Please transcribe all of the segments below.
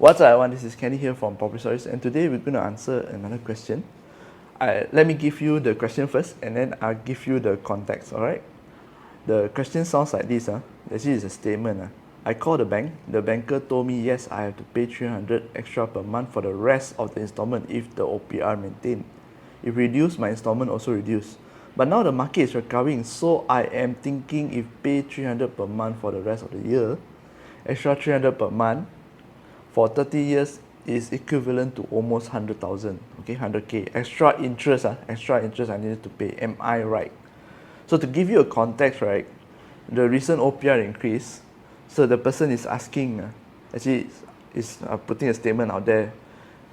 What's up everyone, this is Kenny here from Property Stories, and today we're going to answer another question. Let me give you the question first and then I'll give you the context, alright? The question sounds like this. This is a statement. I called the bank. The banker told me yes, I have to pay 300 extra per month for the rest of the installment if the OPR maintained. If reduced, my installment also reduced. But now the market is recovering, so I am thinking if pay 300 per month for the rest of the year, extra 300 per month for 30 years is equivalent to almost 100,000, okay, 100k. Extra interest I needed to pay. Am I right? So to give you a context, right, the recent OPR increase, so the person is asking, actually is putting a statement out there,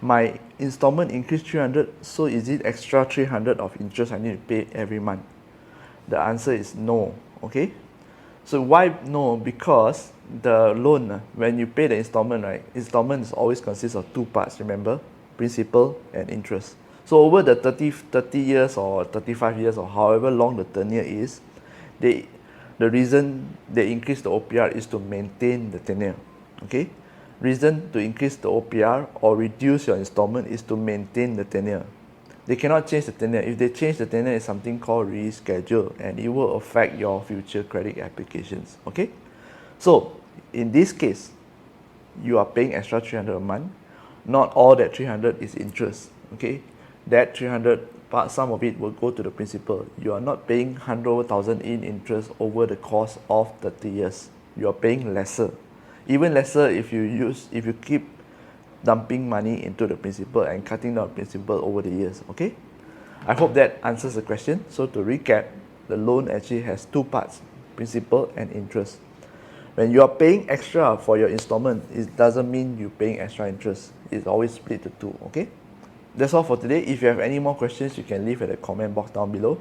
my installment increased 300, so is it extra 300 of interest I need to pay every month? The answer is no, okay? So why no? Because the loan, when you pay the installment, right, installment is always consists of two parts, remember? Principal and interest. So over the 30 years or 35 years or however long the tenure is, the reason they increase the OPR is to maintain the tenure, okay? Reason to increase the OPR or reduce your installment is to maintain the tenure. They cannot change the tenure. If they change the tenure, it's something called reschedule, and it will affect your future credit applications, okay? So in this case, you are paying extra 300 a month. Not all that 300 is interest, okay? That 300, some of it will go to the principal. You are not paying 100,000 in interest over the course of 30 years. You are paying lesser. Even lesser if you keep dumping money into the principal and cutting down principal over the years, okay? I hope that answers the question. So to recap, the loan actually has two parts, principal and interest. When you are paying extra for your installment, it doesn't mean you're paying extra interest. It's always split to two, okay? That's all for today. If you have any more questions, you can leave at the comment box down below.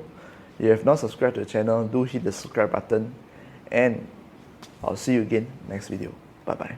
If you have not subscribed to the channel, do hit the subscribe button, and I'll see you again next video. Bye bye.